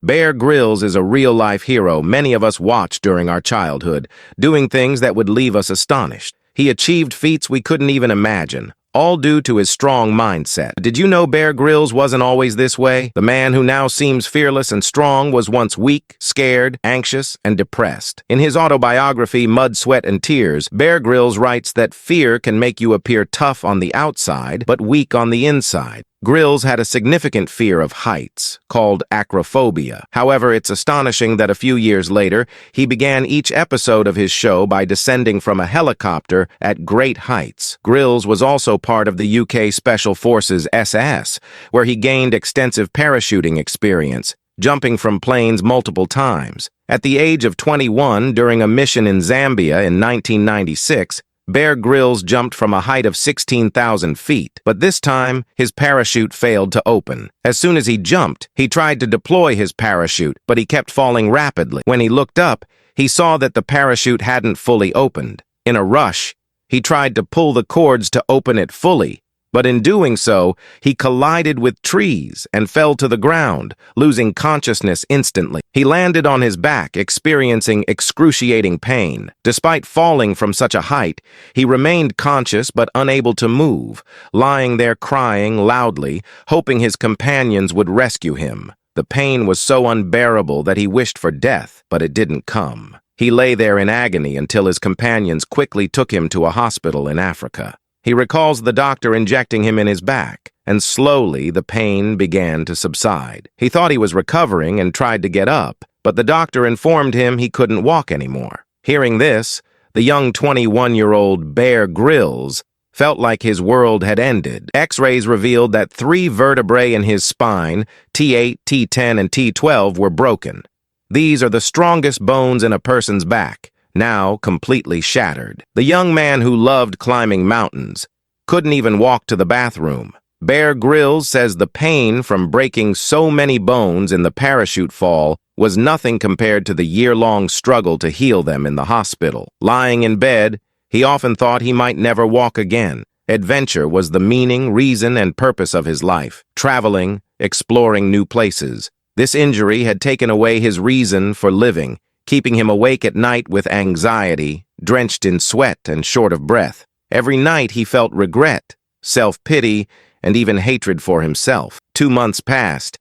Bear Grylls is a real-life hero many of us watched during our childhood, doing things that would leave us astonished. He achieved feats we couldn't even imagine, all due to his strong mindset. Did you know Bear Grylls wasn't always this way? The man who now seems fearless and strong was once weak, scared, anxious, and depressed. In his autobiography, Mud, Sweat, and Tears, Bear Grylls writes that fear can make you appear tough on the outside, but weak on the inside. Grylls had a significant fear of heights, called acrophobia. However, it's astonishing that a few years later, he began each episode of his show by descending from a helicopter at great heights. Grylls was also part of the UK Special Forces SS, where he gained extensive parachuting experience, jumping from planes multiple times. At the age of 21, during a mission in Zambia in 1996, Bear Grylls jumped from a height of 16,000 feet, but this time, his parachute failed to open. As soon as he jumped, he tried to deploy his parachute, but he kept falling rapidly. When he looked up, he saw that the parachute hadn't fully opened. In a rush, he tried to pull the cords to open it fully, but in doing so, he collided with trees and fell to the ground, losing consciousness instantly. He landed on his back, experiencing excruciating pain. Despite falling from such a height, he remained conscious but unable to move, lying there crying loudly, hoping his companions would rescue him. The pain was so unbearable that he wished for death, but it didn't come. He lay there in agony until his companions quickly took him to a hospital in Africa. He recalls the doctor injecting him in his back, and slowly the pain began to subside. He thought he was recovering and tried to get up, but the doctor informed him he couldn't walk anymore. Hearing this, the young 21-year-old Bear Grylls felt like his world had ended. X-rays revealed that 3 vertebrae in his spine, T8, T10, and T12, were broken. These are the strongest bones in a person's back, now completely shattered. The young man who loved climbing mountains couldn't even walk to the bathroom. Bear Grylls says the pain from breaking so many bones in the parachute fall was nothing compared to the year-long struggle to heal them in the hospital. Lying in bed, he often thought he might never walk again. Adventure was the meaning, reason, and purpose of his life. Traveling, exploring new places. This injury had taken away his reason for living, keeping him awake at night with anxiety, drenched in sweat and short of breath. Every night he felt regret, self-pity, and even hatred for himself. 2 months passed,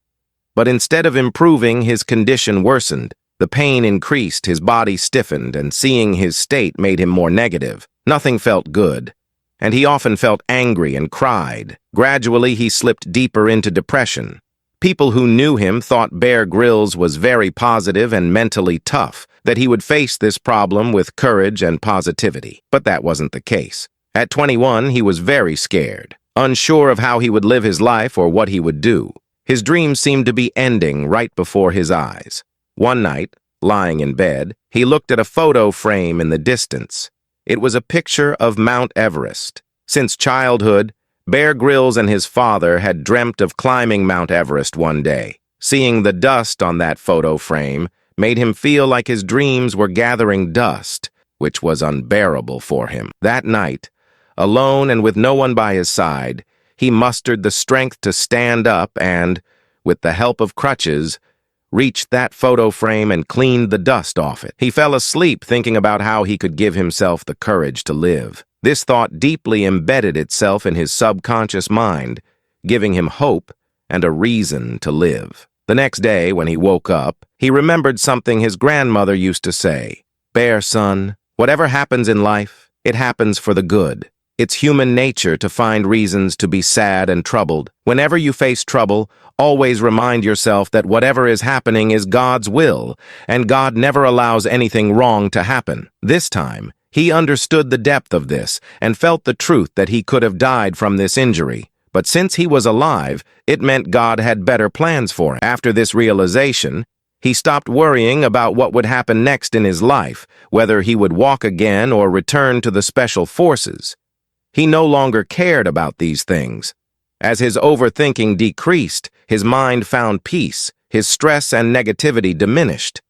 but instead of improving, his condition worsened. The pain increased, his body stiffened, and seeing his state made him more negative. Nothing felt good, and he often felt angry and cried. Gradually, he slipped deeper into depression. People who knew him thought Bear Grylls was very positive and mentally tough, that he would face this problem with courage and positivity. But that wasn't the case. At 21, he was very scared, unsure of how he would live his life or what he would do. His dreams seemed to be ending right before his eyes. One night, lying in bed, he looked at a photo frame in the distance. It was a picture of Mount Everest. Since childhood, Bear Grylls and his father had dreamt of climbing Mount Everest one day. Seeing the dust on that photo frame made him feel like his dreams were gathering dust, which was unbearable for him. That night, alone and with no one by his side, he mustered the strength to stand up and, with the help of crutches, reached that photo frame and cleaned the dust off it. He fell asleep thinking about how he could give himself the courage to live. This thought deeply embedded itself in his subconscious mind, giving him hope and a reason to live. The next day, when he woke up, he remembered something his grandmother used to say. "Bear, son, whatever happens in life, it happens for the good. It's human nature to find reasons to be sad and troubled. Whenever you face trouble, always remind yourself that whatever is happening is God's will, and God never allows anything wrong to happen." This time, he understood the depth of this and felt the truth that he could have died from this injury. But since he was alive, it meant God had better plans for him. After this realization, he stopped worrying about what would happen next in his life, whether he would walk again or return to the Special Forces. He no longer cared about these things. As his overthinking decreased, his mind found peace, his stress and negativity diminished.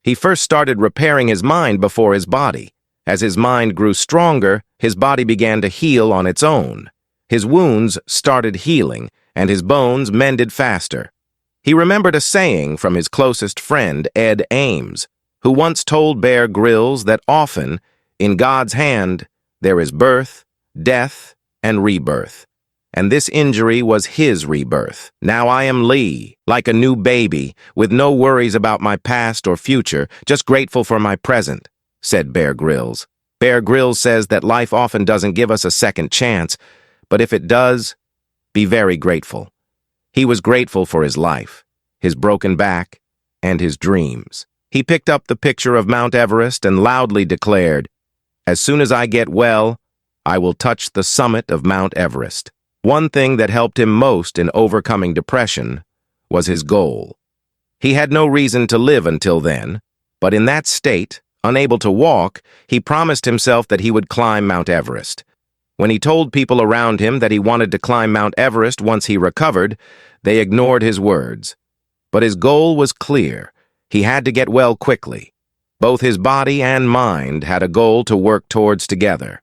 He first started repairing his mind before his body. As his mind grew stronger, his body began to heal on its own. His wounds started healing, and his bones mended faster. He remembered a saying from his closest friend, Ed Ames, who once told Bear Grylls that often, in God's hand, there is birth, death, and rebirth. And this injury was his rebirth. Now I am Lee, like a new baby, with no worries about my past or future, just grateful for my present, said Bear Grylls. Bear Grylls says that life often doesn't give us a second chance, but if it does, be very grateful. He was grateful for his life, his broken back, and his dreams. He picked up the picture of Mount Everest and loudly declared, "As soon as I get well, I will touch the summit of Mount Everest." One thing that helped him most in overcoming depression was his goal. He had no reason to live until then, but in that state, unable to walk, he promised himself that he would climb Mount Everest. When he told people around him that he wanted to climb Mount Everest once he recovered, they ignored his words. But his goal was clear. He had to get well quickly. Both his body and mind had a goal to work towards together.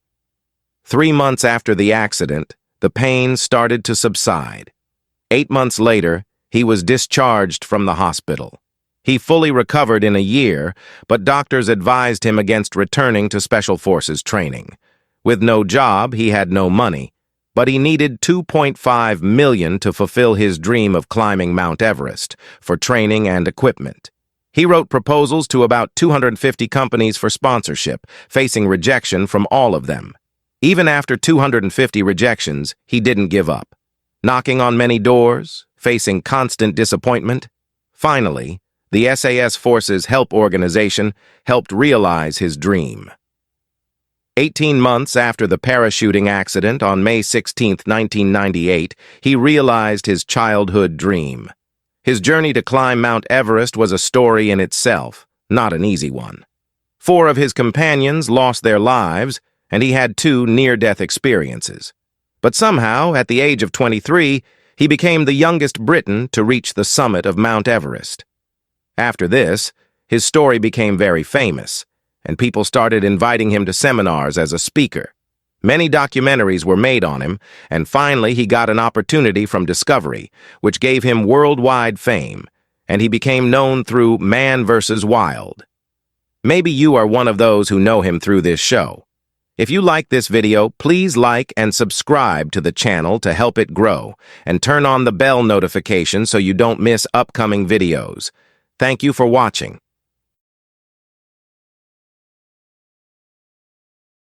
3 months after the accident, the pain started to subside. 8 months later, he was discharged from the hospital. He fully recovered in a year, but doctors advised him against returning to Special Forces training. With no job, he had no money, but he needed $2.5 million to fulfill his dream of climbing Mount Everest for training and equipment. He wrote proposals to about 250 companies for sponsorship, facing rejection from all of them. Even after 250 rejections, he didn't give up. Knocking on many doors, facing constant disappointment, finally, the SAS Forces Help Organization helped realize his dream. 18 months after the parachuting accident on May 16, 1998, he realized his childhood dream. His journey to climb Mount Everest was a story in itself, not an easy one. 4 of his companions lost their lives, and he had 2 near-death experiences. But somehow, at the age of 23, he became the youngest Briton to reach the summit of Mount Everest. After this, his story became very famous, and people started inviting him to seminars as a speaker. Many documentaries were made on him, and finally he got an opportunity from Discovery, which gave him worldwide fame, and he became known through Man vs. Wild. Maybe you are one of those who know him through this show. If you like this video, please like and subscribe to the channel to help it grow, and turn on the bell notification so you don't miss upcoming videos. Thank you for watching.